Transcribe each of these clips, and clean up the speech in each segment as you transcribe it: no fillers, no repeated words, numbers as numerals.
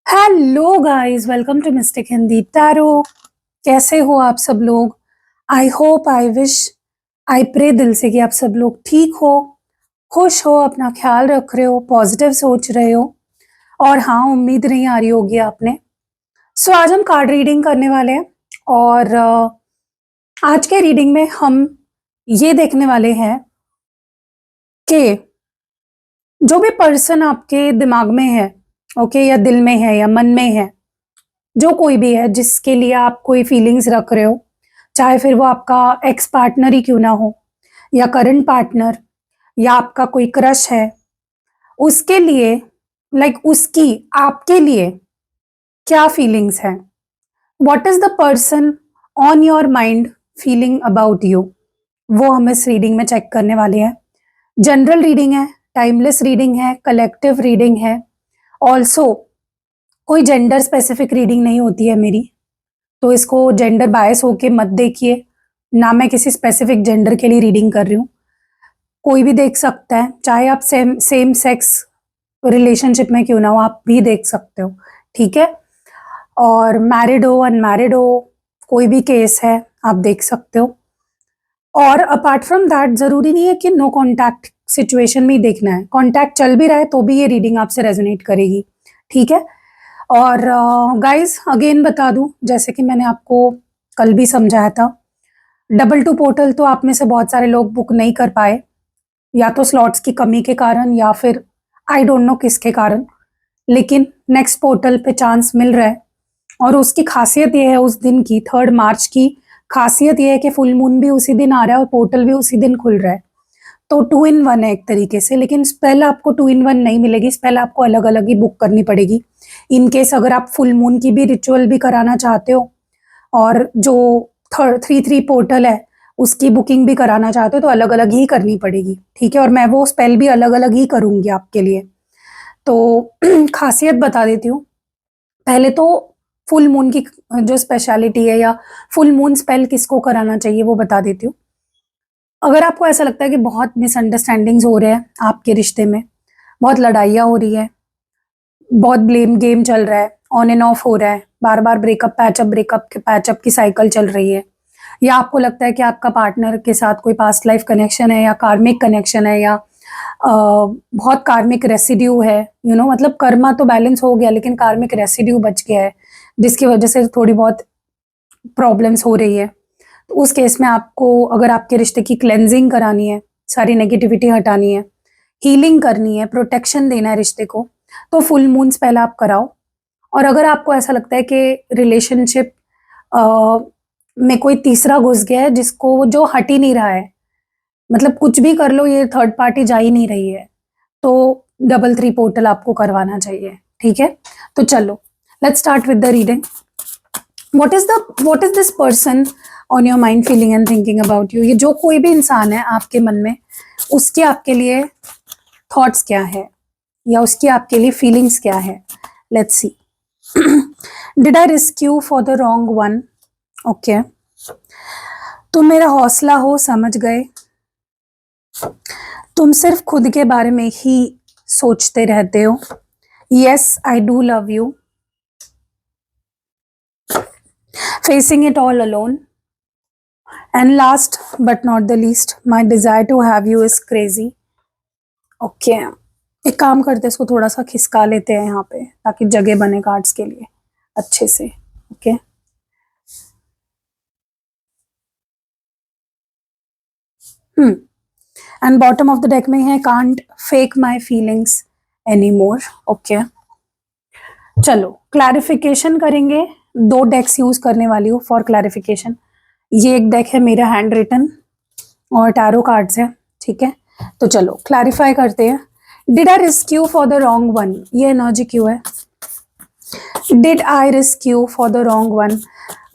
Hello guys, welcome to mystic Hindi tarot. कैसे हो आप सब लोग? I hope, I wish, I pray दिल से कि आप सब लोग ठीक हो, खुश हो, अपना ख्याल रख रहे हो, पॉजिटिव सोच रहे हो। और हाँ, उम्मीद नहीं आ रही होगी आपने। सो आज हम कार्ड रीडिंग करने वाले हैं। और आज के रीडिंग में हम ये देखने वाले हैं कि जो भी पर्सन आपके दिमाग में है, ओके, या दिल में है या मन में है, जो कोई भी है जिसके लिए आप कोई फीलिंग्स रख रहे हो, चाहे फिर वो आपका एक्स पार्टनर ही क्यों ना हो, या करंट पार्टनर, या आपका कोई क्रश है, उसके लिए, उसकी आपके लिए क्या फीलिंग्स है। What is the person on your mind feeling about you, वो हम इस रीडिंग में चेक करने वाले हैं। जनरल रीडिंग है, टाइमलेस रीडिंग है, कलेक्टिव रीडिंग है। ऑल्सो कोई जेंडर स्पेसिफिक रीडिंग नहीं होती है मेरी, तो इसको जेंडर बायस होके मत देखिए। ना मैं किसी स्पेसिफिक जेंडर के लिए रीडिंग कर रही हूँ, कोई भी देख सकता है, चाहे आप सेम सेम सेक्स रिलेशनशिप में क्यों ना हो, आप भी देख सकते हो, ठीक है। और मैरिड हो, अनमैरिड हो, कोई भी केस है, आप देख सकते हो। और अपार्ट फ्रॉम दैट, जरूरी नहीं है कि नो कांटेक्ट सिचुएशन में ही देखना है, कांटेक्ट चल भी रहा है तो भी ये रीडिंग आपसे रेजोनेट करेगी, ठीक है। और गाइस, अगेन बता दूं, जैसे कि मैंने आपको कल भी समझाया था, डबल टू पोर्टल तो आप में से बहुत सारे लोग बुक नहीं कर पाए, या तो स्लॉट्स की कमी के कारण या फिर आई डोंट नो किसके कारण, लेकिन नेक्स्ट पोर्टल पे चांस मिल रहा है। और उसकी खासियत ये है, उस दिन की 3 मार्च की खासियत ये है कि फुल मून भी उसी दिन आ रहा है और पोर्टल भी उसी दिन खुल रहा है। तो 2 in 1 है एक तरीके से, लेकिन स्पेल आपको 2 in 1 नहीं मिलेगी, स्पेल आपको अलग अलग ही बुक करनी पड़ेगी। इन केस अगर आप फुल मून की भी रिचुअल भी कराना चाहते हो, और जो 3 3 पोर्टल है उसकी बुकिंग भी कराना चाहते हो, तो अलग अलग ही करनी पड़ेगी, ठीक है। और मैं वो स्पेल भी अलग अलग ही करूंगी आपके लिए। तो खासियत बता देती हूँ। पहले तो फुल मून की जो स्पेशलिटी है, या फुल मून स्पेल किसको कराना चाहिए, वो बता देती हूँ। अगर आपको ऐसा लगता है कि बहुत मिसअंडरस्टैंडिंग्स हो रहे हैं आपके रिश्ते में, बहुत लड़ाइयाँ हो रही है, बहुत ब्लेम गेम चल रहा है, ऑन एंड ऑफ हो रहा है, बार बार ब्रेकअप की साइकिल चल रही है, या आपको लगता है कि आपका पार्टनर के साथ कोई पास्ट लाइफ कनेक्शन है, या कार्मिक कनेक्शन है, या बहुत कार्मिक रेसिड्यू है, मतलब कर्मा तो बैलेंस हो गया लेकिन कार्मिक रेसिड्यू बच गया है, जिसकी वजह से थोड़ी बहुत प्रॉब्लम्स हो रही है। तो उस केस में आपको, अगर आपके रिश्ते की क्लेंजिंग करानी है, सारी नेगेटिविटी हटानी है, हीलिंग करनी है, प्रोटेक्शन देना है रिश्ते को, तो फुल मून्स पहले आप कराओ। और अगर आपको ऐसा लगता है कि रिलेशनशिप में कोई तीसरा घुस गया है जिसको, जो हट ही नहीं रहा है, मतलब कुछ भी कर लो ये थर्ड पार्टी जा ही नहीं रही है, तो डबल 3 पोर्टल आपको करवाना चाहिए, ठीक है। तो चलो, let's start with the reading. What is this person on your mind feeling and thinking about you. ये जो कोई भी इंसान है आपके मन में, उसके आपके लिए थॉट्स क्या है, या उसकी आपके लिए फीलिंग्स क्या है। Let's see. Did I risk you for the wrong one. Okay, तुम मेरा हौसला हो, समझ गए। तुम सिर्फ खुद के बारे में ही सोचते रहते हो। Yes, I do love you. Facing it all alone. And last but not the least, my desire to have you is crazy. Okay, एक काम करते हैं, इसको थोड़ा सा खिसका लेते हैं यहाँ पे, ताकि जगह बने कार्ड्स के लिए अच्छे से। Okay, and bottom of the deck में है can't fake my feelings any more. Okay, चलो क्लैरिफिकेशन करेंगे। 2 डेक्स यूज करने वाली हूँ फॉर क्लैरिफिकेशन। ये एक डेक है मेरा हैंड रिटन, और टैरो कार्ड्स है, ठीक है। तो चलो क्लैरिफाई करते हैं। Did I risk you for the wrong one, ये एनर्जी क्यों है। Did I risk you for the wrong one.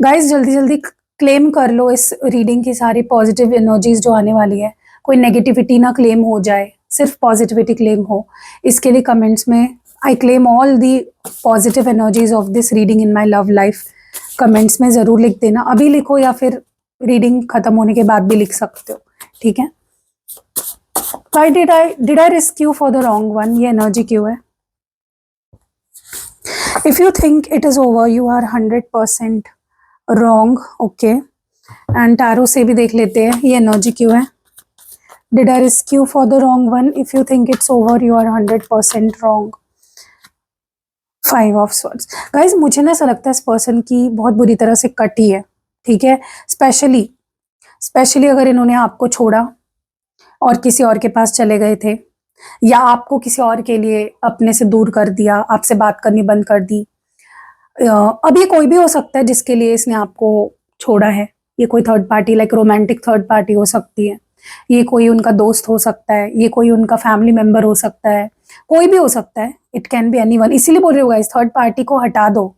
Guys, जल्दी जल्दी क्लेम कर लो इस रीडिंग की सारी पॉजिटिव एनर्जीज जो आने वाली है। कोई नेगेटिविटी ना क्लेम हो जाए, सिर्फ पॉजिटिविटी क्लेम हो। इसके लिए कमेंट्स में I claim all the positive energies of this reading in my love life, comments में ज़रूर लिख देना। अभी लिखो या फिर रीडिंग खत्म होने के बाद भी लिख सकते हो, ठीक है। Why did I risk you for the wrong one, ये एनर्जी क्यों है। If you think it is over, you are 100% wrong. Okay. And tarot से भी देख लेते हैं ये एनर्जी क्यों है. Did I rescue for the wrong one? If you think it's over, you are 100% wrong. 5 of swords. Guys, मुझे ना ऐसा लगता है इस पर्सन की बहुत बुरी तरह से कटी है. ठीक है. स्पेशली अगर इन्होंने आपको छोड़ा और किसी और के पास चले गए थे, या आपको किसी और के लिए अपने से दूर कर दिया, आपसे बात करनी बंद कर दी. अब ये कोई भी हो सकता है जिसके लिए इसने आपको छोड़ा है. ये कोई third party, like romantic third party हो सकती है. ये कोई उनका दोस्त हो सकता है. ये कोई उनका फैमिली मेंबर हो सकता है. कोई भी हो सकता है. It can be anyone. इसीलिए बोल रही हूँ गाइस, थर्ड पार्टी को हटा दो.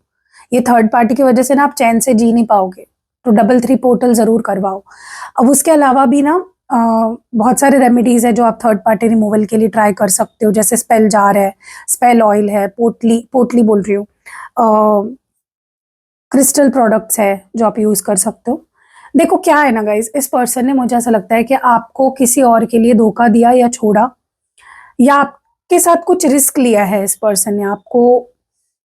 ये थर्ड पार्टी की वजह से ना आप चैन से जी नहीं पाओगे. तो 3 पोर्टल जरूर करवाओ. अब उसके अलावा भी ना बहुत सारे रेमेडीज है जो आप थर्ड पार्टी रिमूवल के लिए ट्राई कर सकते हो. जैसे स्पेल जार है, स्पेल ऑयल है, पोटली बोल रही हूँ, क्रिस्टल प्रोडक्ट्स है जो आप यूज कर सकते हो. देखो क्या है ना गाइज, इस पर्सन ने, मुझे ऐसा लगता है कि आपको किसी और के लिए धोखा दिया या छोड़ा, या आपके साथ कुछ रिस्क लिया है. इस पर्सन ने आपको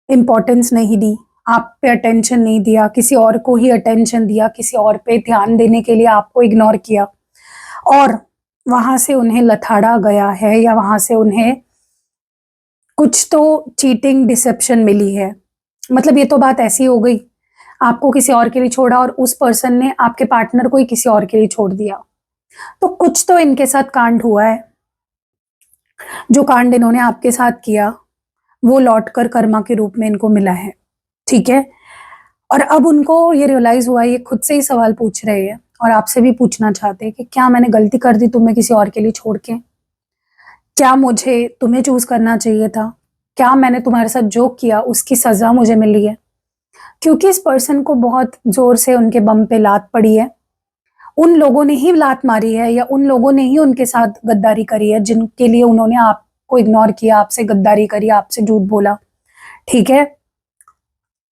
इम्पोर्टेंस नहीं दी, आप पे अटेंशन नहीं दिया, किसी और को ही अटेंशन दिया, किसी और पे ध्यान देने के लिए आपको इग्नोर किया, और वहां से उन्हें लथाड़ा गया है, या वहां से उन्हें कुछ तो चीटिंग डिसेप्शन मिली है. मतलब ये तो बात ऐसी हो गई, आपको किसी और के लिए छोड़ा और उस पर्सन ने आपके पार्टनर को ही किसी और के लिए छोड़ दिया. तो कुछ तो इनके साथ कांड हुआ है. जो कांड इन्होंने आपके साथ किया वो लौटकर कर्मा के रूप में इनको मिला है. ठीक है. और अब उनको ये रियलाइज हुआ, ये खुद से ही सवाल पूछ रहे हैं और आपसे भी पूछना चाहते हैं कि क्या मैंने गलती कर दी तुम्हें किसी और के लिए छोड़ के? क्या मुझे तुम्हें चूज करना चाहिए था? क्या मैंने तुम्हारे साथ जो किया उसकी सजा मुझे मिली है? क्योंकि इस पर्सन को बहुत जोर से उनके बम पे लात पड़ी है. उन लोगों ने ही लात मारी है, या उन लोगों ने ही उनके साथ गद्दारी करी है जिनके लिए उन्होंने आपको इग्नोर किया, आपसे गद्दारी करी, आपसे झूठ बोला. ठीक है.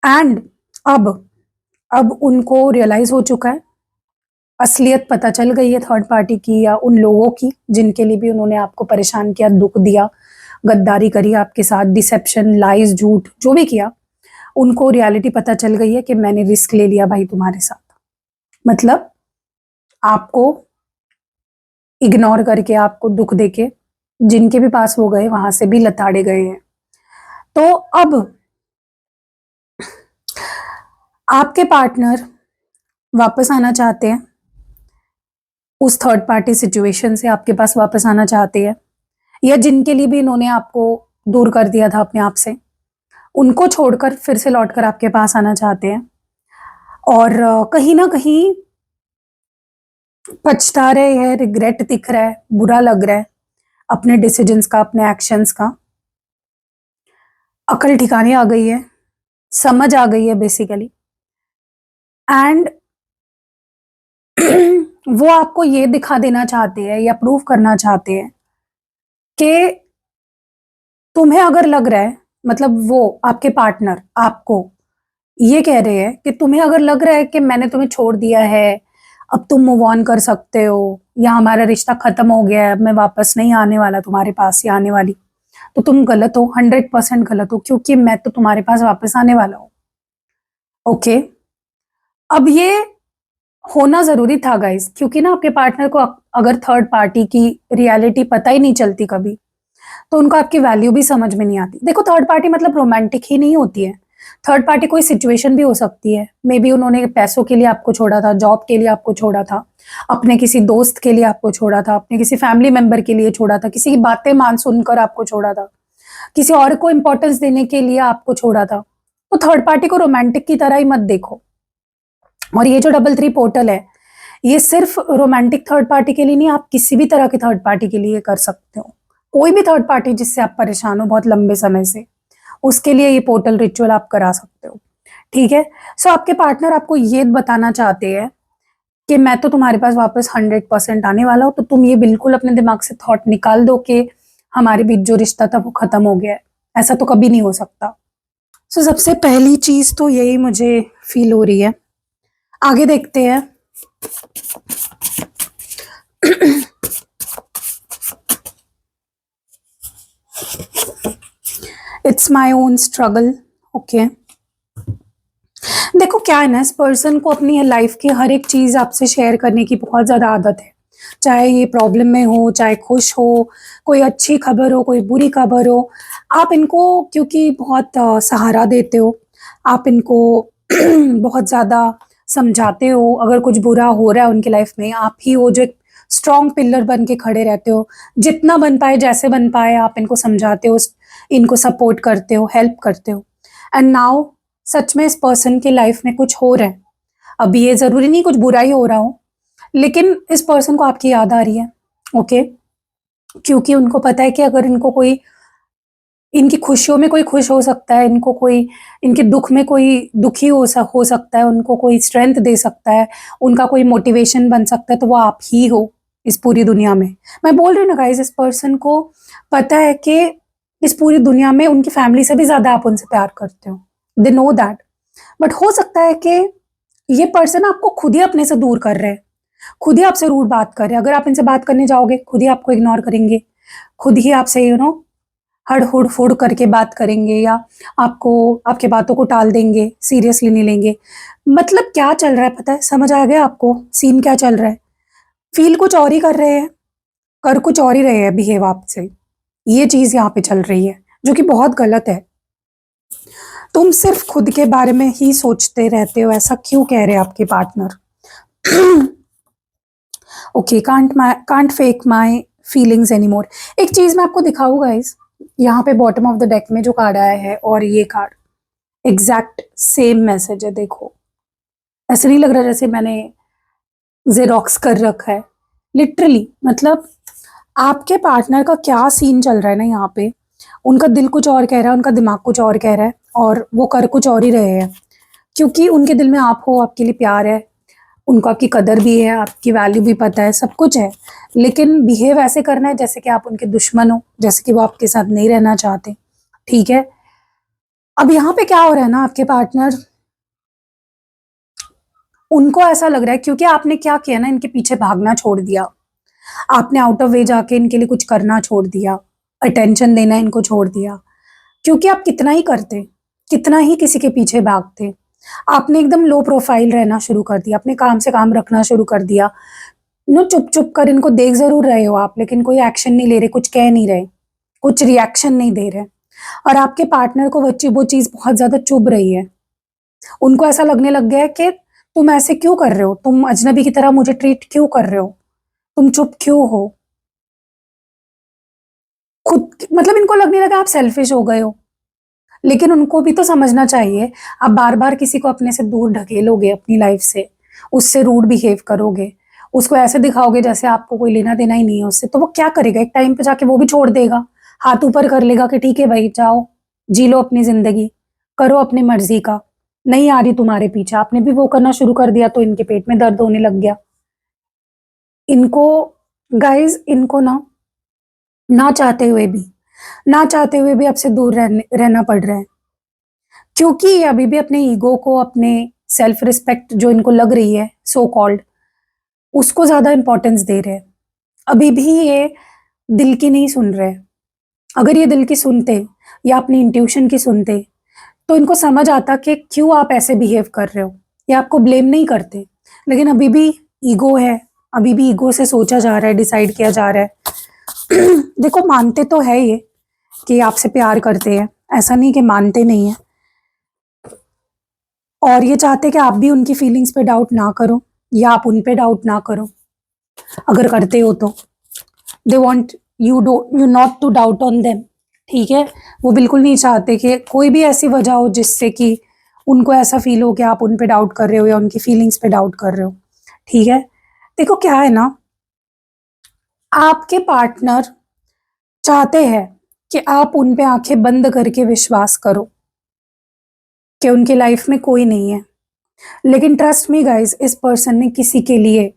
एंड अब उनको रियलाइज हो चुका है, असलियत पता चल गई है थर्ड पार्टी की या उन लोगों की जिनके लिए भी उन्होंने आपको परेशान किया, दुख दिया, गद्दारी करी आपके साथ, डिसेप्शन, लाइज, झूठ जो भी किया. उनको रियलिटी पता चल गई है कि मैंने रिस्क ले लिया भाई तुम्हारे साथ. मतलब आपको इग्नोर करके, आपको दुख देके, जिनके भी पास वो गए वहां से भी लताड़े गए हैं. तो अब आपके पार्टनर वापस आना चाहते हैं, उस थर्ड पार्टी सिचुएशन से आपके पास वापस आना चाहते हैं, या जिनके लिए भी इन्होंने आपको दूर कर दिया था अपने आप से, उनको छोड़कर फिर से लौटकर आपके पास आना चाहते हैं. और कहीं ना कहीं पछता रहे हैं, रिग्रेट दिख रहा है, बुरा लग रहा है अपने डिसीजंस का, अपने एक्शंस का. अकल ठिकाने आ गई है, समझ आ गई है बेसिकली. एंड वो आपको ये दिखा देना चाहते हैं या प्रूव करना चाहते हैं कि तुम्हें अगर लग रहा है, मतलब वो आपके पार्टनर आपको ये कह रहे हैं कि तुम्हें अगर लग रहा है कि मैंने तुम्हें छोड़ दिया है, अब तुम मूव ऑन कर सकते हो, या हमारा रिश्ता खत्म हो गया है, अब मैं वापस नहीं आने वाला तुम्हारे पास या आने वाली, तो तुम गलत हो, 100% गलत हो, क्योंकि मैं तो तुम्हारे पास वापस आने वाला हूं. ओके. अब ये होना जरूरी था गाइस, क्योंकि ना आपके पार्टनर को अगर थर्ड पार्टी की रियलिटी पता ही नहीं चलती कभी, तो उनको आपकी वैल्यू भी समझ में नहीं आती. देखो, थर्ड पार्टी मतलब रोमांटिक ही नहीं होती है. थर्ड पार्टी कोई सिचुएशन भी हो सकती है. मे बी उन्होंने पैसों के लिए आपको छोड़ा था, जॉब के लिए आपको छोड़ा था, अपने किसी दोस्त के लिए आपको छोड़ा था, अपने किसी फैमिली मेंबर के लिए छोड़ा था, किसी की बातें मान सुनकर आपको छोड़ा था, किसी और को इंपॉर्टेंस देने के लिए आपको छोड़ा था. तो थर्ड पार्टी को रोमांटिक की तरह ही मत देखो. और ये जो 3 पोर्टल है, ये सिर्फ रोमांटिक थर्ड पार्टी के लिए नहीं, आप किसी भी तरह के थर्ड पार्टी के लिए कर सकते हो. कोई भी थर्ड पार्टी जिससे आप परेशान हो बहुत लंबे समय से, उसके लिए ये पोर्टल रिचुअल आप करा सकते हो. ठीक है. सो आपके पार्टनर आपको ये बताना चाहते हैं कि मैं तो तुम्हारे पास वापस 100% आने वाला हूं, तो तुम ये बिल्कुल अपने दिमाग से थॉट निकाल दो कि हमारे बीच जो रिश्ता था वो खत्म हो गया है. ऐसा तो कभी नहीं हो सकता. सो सबसे पहली चीज तो यही मुझे फील हो रही है. आगे देखते हैं. It's my own struggle. Okay देखो क्या है ना, इस पर्सन को अपनी लाइफ की हर एक चीज आपसे शेयर करने की बहुत ज्यादा आदत है। चाहे ये प्रॉब्लम में हो, चाहे खुश हो, कोई अच्छी खबर हो, कोई बुरी खबर हो, आप इनको क्योंकि बहुत सहारा देते हो, आप इनको बहुत ज्यादा समझाते हो। अगर कुछ बुरा हो रहा है उनकी लाइफ में, आप ही हो जो एक स्ट्रॉन्ग पिलर बन के खड़े रहते हो। जितना बन पाए, जैसे बन पाए, आप इनको समझाते हो, इनको सपोर्ट करते हो, हेल्प करते हो। एंड नाउ सच में इस पर्सन की लाइफ में कुछ हो रहा है। अभी ये जरूरी नहीं कुछ बुरा ही हो रहा हो, लेकिन इस पर्सन को आपकी याद आ रही है। ओके क्योंकि उनको पता है कि अगर इनको कोई, इनकी खुशियों में कोई खुश हो सकता है, इनको कोई, इनके दुख में कोई दुखी हो सकता है, उनको कोई स्ट्रेंथ दे सकता है, उनका कोई मोटिवेशन बन सकता है, तो वो आप ही हो इस पूरी दुनिया में। मैं बोल रही हूँ ना गाइस, इस पर्सन को पता है कि इस पूरी दुनिया में उनकी फैमिली से भी ज्यादा आप उनसे प्यार करते हो। They know that. बट हो सकता है कि ये पर्सन आपको खुद ही अपने से दूर कर रहे हैं, खुद ही आपसे रूड बात कर रहे हैं। अगर आप इनसे बात करने जाओगे, खुद ही आपको इग्नोर करेंगे, खुद ही आपसे हड़ हुड़ फुड़ करके बात करेंगे, या आपको, आपके बातों को टाल देंगे, सीरियसली नहीं लेंगे। मतलब क्या चल रहा है पता है? समझ आ गया आपको सीन क्या चल रहा है? फील कुछ और ही कर रहे हैं, कर कुछ और ही रहे हैं बिहेव आपसे। ये चीज यहाँ पे चल रही है, जो कि बहुत गलत है। तुम सिर्फ खुद के बारे में ही सोचते रहते हो, ऐसा क्यों कह रहे हैं आपके partner? Okay, can't fake my feelings anymore. एक चीज मैं आपको दिखाऊँ गाइस, यहाँ पे बॉटम ऑफ द डेक में जो कार्ड आया है और ये कार्ड, एग्जैक्ट सेम मैसेज है। देखो ऐसे नहीं लग रहा जैसे मैंने जेरोक्स कर रखा है, लिटरली। मतलब आपके पार्टनर का क्या सीन चल रहा है ना यहाँ पे, उनका दिल कुछ और कह रहा है, उनका दिमाग कुछ और कह रहा है, और वो कर कुछ और ही रहे हैं। क्योंकि उनके दिल में आप हो, आपके लिए प्यार है, उनको आपकी कदर भी है, आपकी वैल्यू भी पता है, सब कुछ है। लेकिन बिहेव ऐसे करना है जैसे कि आप उनके दुश्मन हो, जैसे कि वो आपके साथ नहीं रहना चाहते। ठीक है, अब यहाँ पे क्या हो रहा है ना, आपके पार्टनर, उनको ऐसा लग रहा है क्योंकि आपने क्या किया ना, इनके पीछे भागना छोड़ दिया, आपने आउट ऑफ वे जाके इनके लिए कुछ करना छोड़ दिया, अटेंशन देना इनको छोड़ दिया। क्योंकि आप कितना ही करते, कितना ही किसी के पीछे भागते, आपने एकदम लो प्रोफाइल रहना शुरू कर दिया, अपने काम से काम रखना शुरू कर दिया। चुप चुप कर इनको देख जरूर रहे हो आप, लेकिन कोई एक्शन नहीं ले रहे, कुछ कह नहीं रहे, कुछ रिएक्शन नहीं दे रहे। और आपके पार्टनर को वो चीज बहुत ज्यादा चुभ रही है। उनको ऐसा लगने लग गया है कि तुम ऐसे क्यों कर रहे हो, तुम अजनबी की तरह मुझे ट्रीट क्यों कर रहे हो, तुम चुप क्यों हो। खुद मतलब इनको लगने लगा आप सेल्फिश हो गए हो। लेकिन उनको भी तो समझना चाहिए, आप बार बार किसी को अपने से दूर ढकेलोगे अपनी लाइफ से, उससे रूड बिहेव करोगे, उसको ऐसे दिखाओगे जैसे आपको कोई लेना देना ही नहीं है उससे, तो वो क्या करेगा? एक टाइम पे जाके वो भी छोड़ देगा, हाथ ऊपर कर लेगा कि ठीक है भाई जाओ, जी लो अपनी जिंदगी, करो अपनी मर्जी का, नहीं आ रही तुम्हारे पीछे। आपने भी वो करना शुरू कर दिया तो इनके पेट में दर्द होने लग गया। इनको गाइस, इनको ना चाहते हुए भी, ना चाहते हुए भी आपसे दूर रहना पड़ रहा है। क्योंकि ये अभी भी अपने ईगो को, अपने सेल्फ रिस्पेक्ट जो इनको लग रही है सो कॉल्ड, उसको ज्यादा इंपॉर्टेंस दे रहे हैं। अभी भी ये दिल की नहीं सुन रहे। अगर ये दिल की सुनते या अपनी इंट्यूशन की सुनते, तो इनको समझ आता कि क्यों आप ऐसे बिहेव कर रहे हो। ये आपको ब्लेम नहीं करते, लेकिन अभी भी ईगो है, अभी भी ईगो से सोचा जा रहा है, डिसाइड किया जा रहा है। देखो मानते तो है ये कि आपसे प्यार करते हैं, ऐसा नहीं कि मानते नहीं है, और ये चाहते कि आप भी उनकी फीलिंग्स पे डाउट ना करो, या आप उन पे डाउट ना करो। अगर करते हो तो they want you not to doubt on them. ठीक है, वो बिल्कुल नहीं चाहते कि कोई भी ऐसी वजह हो जिससे कि उनको ऐसा फील हो कि आप उन पे डाउट कर रहे हो या उनकी फीलिंग्स पे डाउट कर रहे हो। ठीक है, देखो क्या है ना, आपके पार्टनर चाहते हैं कि आप उन पे आंखें बंद करके विश्वास करो कि उनकी लाइफ में कोई नहीं है। लेकिन ट्रस्ट मी गाइस, इस पर्सन ने किसी के लिए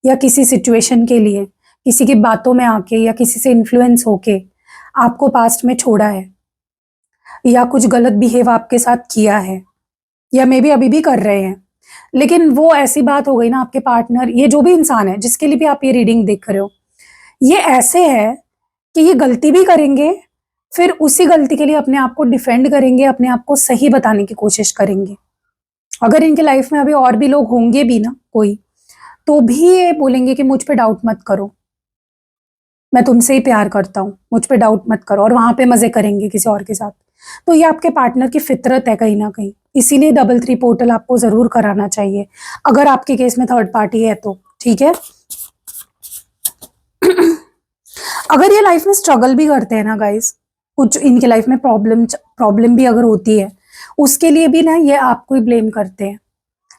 या किसी सिचुएशन के लिए, किसी की बातों में आके या किसी से इन्फ्लुएंस होके आपको पास्ट में छोड़ा है, या कुछ गलत बिहेव आपके साथ किया है, या मे बी अभी भी कर रहे हैं। लेकिन वो ऐसी बात हो गई ना, आपके पार्टनर, ये जो भी इंसान है जिसके लिए भी आप ये रीडिंग देख रहे हो, ये ऐसे है कि ये गलती भी करेंगे फिर उसी गलती के लिए अपने आप को डिफेंड करेंगे, अपने आप को सही बताने की कोशिश करेंगे। अगर इनके लाइफ में अभी और भी लोग होंगे भी ना कोई, तो भी ये बोलेंगे कि मुझ पे डाउट मत करो, मैं तुमसे ही प्यार करता हूँ, मुझ पे डाउट मत करो, और वहां पे मजे करेंगे किसी और के साथ। तो ये आपके पार्टनर की फितरत है कहीं ना कहीं, इसीलिए डबल थ्री पोर्टल आपको जरूर कराना चाहिए, अगर आपके केस में थर्ड पार्टी है तो। ठीक है। अगर ये लाइफ में स्ट्रगल भी करते हैं ना गाइस, कुछ इनके लाइफ में प्रॉब्लम भी अगर होती है, उसके लिए भी ना ये आपको ही ब्लेम करते हैं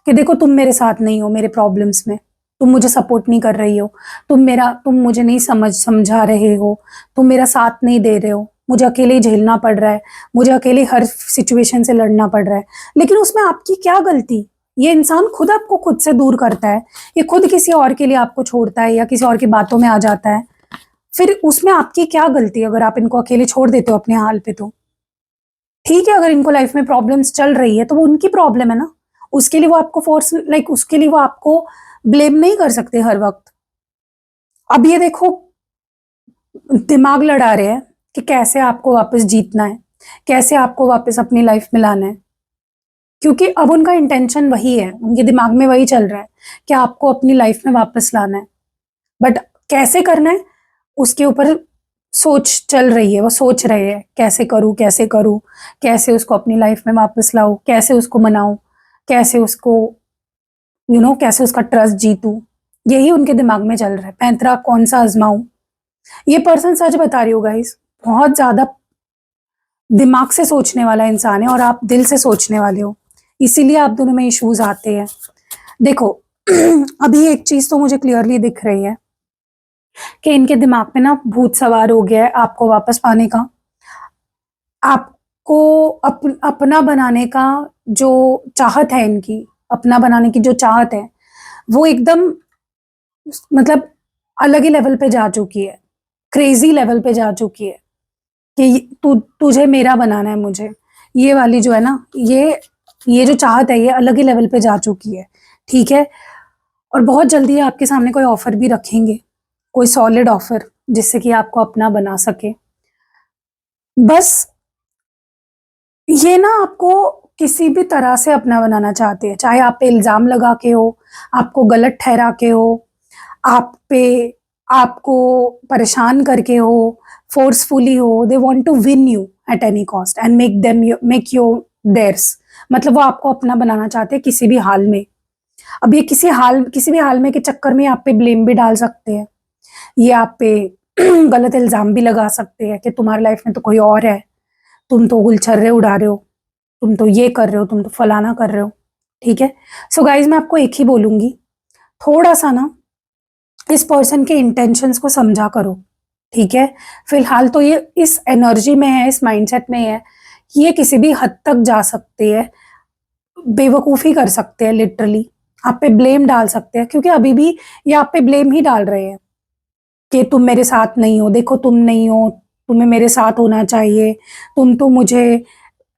कि देखो तुम मेरे साथ नहीं हो मेरे प्रॉब्लम्स में, तुम मुझे सपोर्ट नहीं कर रही हो, तुम मुझे नहीं समझा रहे हो, तुम मेरा साथ नहीं दे रहे हो, मुझे अकेले ही झेलना पड़ रहा है, मुझे अकेले हर सिचुएशन से लड़ना पड़ रहा है। लेकिन उसमें आपकी क्या गलती? ये इंसान खुद आपको खुद से दूर करता है, ये खुद किसी और के लिए आपको छोड़ता है या किसी और की बातों में आ जाता है। फिर उसमें आपकी क्या गलती अगर आप इनको अकेले छोड़ देते हो अपने हाल पे? तो ठीक है, अगर इनको लाइफ में प्रॉब्लम्स चल रही है तो वो उनकी प्रॉब्लम है ना, उसके लिए वो आपको उसके लिए वो आपको ब्लेम नहीं कर सकते हर वक्त। अब ये देखो, दिमाग लड़ा रहे हैं कि कैसे आपको वापस जीतना है, कैसे आपको वापस अपनी लाइफ में लाना है, क्योंकि अब उनका इंटेंशन वही है, उनके दिमाग में वही चल रहा है कि आपको अपनी लाइफ में वापस लाना है। बट कैसे करना है उसके ऊपर सोच चल रही है, वो सोच रहे हैं कैसे करूं कैसे करूं, कैसे उसको अपनी लाइफ में वापस लाऊं, कैसे उसको मनाऊं, कैसे उसको कैसे उसका ट्रस्ट जीतूं। यही उनके दिमाग में चल रहा है, पैंतरा कौन सा आजमाऊं। ये पर्सन, सच बता रही हूँ गाइस, बहुत ज्यादा दिमाग से सोचने वाला इंसान है और आप दिल से सोचने वाले हो, इसीलिए आप दोनों में इश्यूज आते हैं। देखो अभी एक चीज तो मुझे क्लियरली दिख रही है कि इनके दिमाग में ना भूत सवार हो गया है आपको वापस पाने का, आपको अपना बनाने का जो चाहत है इनकी, अपना बनाने की जो चाहत है वो एकदम मतलब अलग ही लेवल पे जा चुकी है, क्रेजी लेवल पे जा चुकी है कि तुझे मेरा बनाना है मुझे। ये वाली जो है ना, ये जो चाहत है ये अलग ही लेवल पे जा चुकी है। ठीक है। और बहुत जल्दी आपके सामने कोई ऑफर भी रखेंगे, कोई सॉलिड ऑफर जिससे कि आपको अपना बना सके। बस ये ना आपको किसी भी तरह से अपना बनाना चाहते हैं, चाहे आप पे इल्जाम लगा के हो, आपको गलत ठहरा के हो, आप पे आपको परेशान करके हो, फोर्सफुली हो। They want to win you at any cost and make you theirs. मतलब वो आपको अपना बनाना चाहते हैं किसी भी हाल में। अब ये किसी भी हाल में के चक्कर में आप पे ब्लेम भी डाल सकते हैं, ये आप पे गलत इल्जाम भी लगा सकते हैं कि तुम्हारी लाइफ में तो कोई और है, तुम तो गुलछर्रे उड़ा रहे हो, तुम तो ये कर रहे हो, तुम तो फलाना कर रहे हो। ठीक है। सो गाइज मैं आपको एक ही बोलूंगी, थोड़ा सा ना इस पर्सन के इंटेंशंस को समझा करो। ठीक है। फिलहाल तो ये इस एनर्जी में है, इस माइंडसेट में है कि ये किसी भी हद तक जा सकते हैं, बेवकूफ़ी कर सकते हैं, लिटरली आप पे ब्लेम डाल सकते हैं, क्योंकि अभी भी ये आप पे ब्लेम ही डाल रहे हैं कि तुम मेरे साथ नहीं हो, देखो तुम नहीं हो, तुम्हें मेरे साथ होना चाहिए, तुम तो मुझे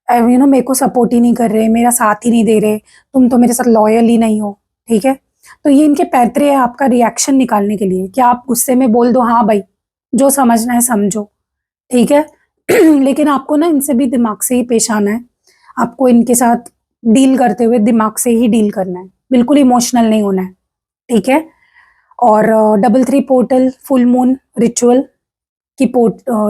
मेरे को सपोर्ट ही नहीं कर रहे, मेरा साथ ही नहीं दे रहे, तुम तो मेरे साथ लॉयल ही नहीं हो। ठीक है। तो ये इनके पैतरे है आपका रिएक्शन निकालने के लिए कि आप गुस्से में बोल दो हाँ भाई जो समझना है समझो। ठीक है। लेकिन आपको ना इनसे भी दिमाग से ही पेश आना है, आपको इनके साथ डील करते हुए दिमाग से ही डील करना है, बिल्कुल इमोशनल नहीं होना है। ठीक है। और double three portal full moon ritual की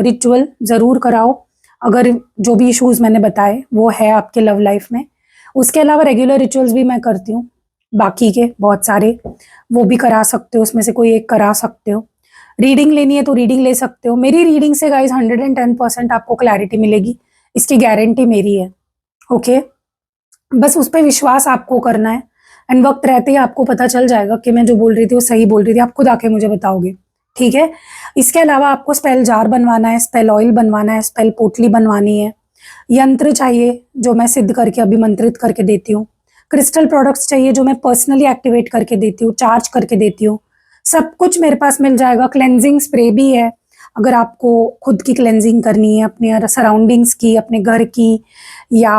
रिचुअल ज़रूर कराओ, अगर जो भी इश्यूज मैंने बताए वो है आपके लव लाइफ में। उसके अलावा रेगुलर रिचुअल्स भी मैं करती हूँ, बाकी के बहुत सारे वो भी करा सकते हो, उसमें से कोई एक करा सकते हो। रीडिंग लेनी है तो रीडिंग ले सकते हो, मेरी रीडिंग से गाइज 110% आपको क्लैरिटी मिलेगी, इसकी गारंटी मेरी है। ओके। बस उस पर विश्वास आपको करना है, एंड वक्त रहते ही आपको पता चल जाएगा कि मैं जो बोल रही थी वो सही बोल रही थी, आप खुद आके मुझे बताओगे। ठीक है। इसके अलावा आपको स्पेल जार बनवाना है, स्पेल ऑयल बनवाना है, स्पेल पोटली बनवानी है, यंत्र चाहिए जो मैं सिद्ध करके अभिमंत्रित करके देती हूँ, क्रिस्टल प्रोडक्ट्स चाहिए जो मैं पर्सनली एक्टिवेट करके देती हूँ, चार्ज करके देती हूँ, सब कुछ मेरे पास मिल जाएगा। क्लेंजिंग स्प्रे भी है, अगर आपको खुद की क्लेंजिंग करनी है, अपने सराउंडिंग्स की, अपने घर की, या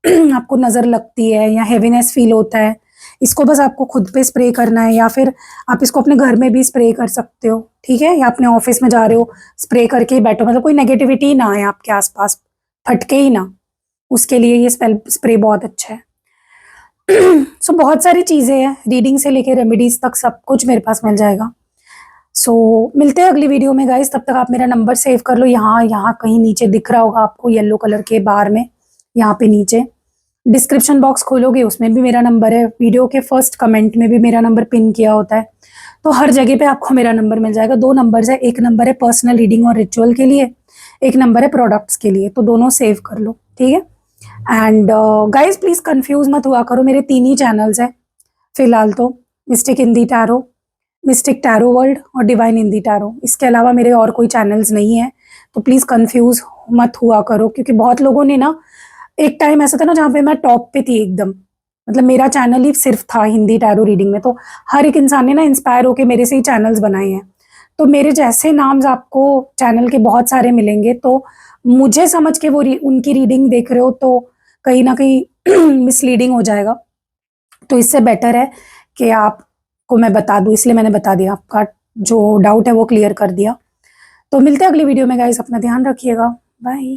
आपको नज़र लगती है या हेवीनेस फील होता है इसको बस आपको खुद पे स्प्रे करना है, या फिर आप इसको अपने घर में भी स्प्रे कर सकते हो, ठीक है, या अपने ऑफिस में जा रहे हो स्प्रे करके ही बैठो, मतलब कोई नेगेटिविटी ना आए आपके आसपास, फटके ही ना, उसके लिए ये स्प्रे बहुत अच्छा है। सो बहुत सारी चीज़ें हैं, रीडिंग से लेके रेमेडीज तक सब कुछ मेरे पास मिल जाएगा। सो मिलते हैं अगली वीडियो में गाइस, तब तक आप मेरा नंबर सेव कर लो, यहाँ यहाँ कहीं नीचे दिख रहा होगा आपको येलो कलर के बार में, यहाँ पे नीचे डिस्क्रिप्शन बॉक्स खोलोगे उसमें भी मेरा नंबर है, वीडियो के फर्स्ट कमेंट में भी मेरा नंबर पिन किया होता है, तो हर जगह पे आपको मेरा नंबर मिल जाएगा। 2 नंबर्स है, एक नंबर है पर्सनल रीडिंग और रिचुअल के लिए, एक नंबर है प्रोडक्ट्स के लिए, तो दोनों सेव कर लो, ठीक है। एंड गाइज प्लीज कंफ्यूज मत हुआ करो, मेरे 3 ही चैनल्स हैं फिलहाल तो, mistake Hindi tarot, mistake tarot world और डिवाइन हिंदी टैरो, इसके अलावा मेरे और कोई चैनल्स नहीं है, तो प्लीज़ कंफ्यूज मत हुआ करो, क्योंकि बहुत लोगों ने ना, एक टाइम ऐसा था ना जहाँ पे मैं टॉप पे थी एकदम, मतलब मेरा चैनल ही सिर्फ था हिंदी टैरो रीडिंग में, तो हर एक इंसान ने ना इंस्पायर होके मेरे से ही चैनल्स बनाए हैं, तो मेरे जैसे नाम्स आपको चैनल के बहुत सारे मिलेंगे, तो मुझे समझ के वो उनकी रीडिंग देख रहे हो तो कहीं ना कहीं मिसलीडिंग हो जाएगा, तो इससे बेटर है कि आपको मैं बता दूं, इसलिए मैंने बता दिया, आपका जो डाउट है वो क्लियर कर दिया। तो मिलते हैं अगली वीडियो में गाइस, अपना ध्यान रखिएगा, बाय।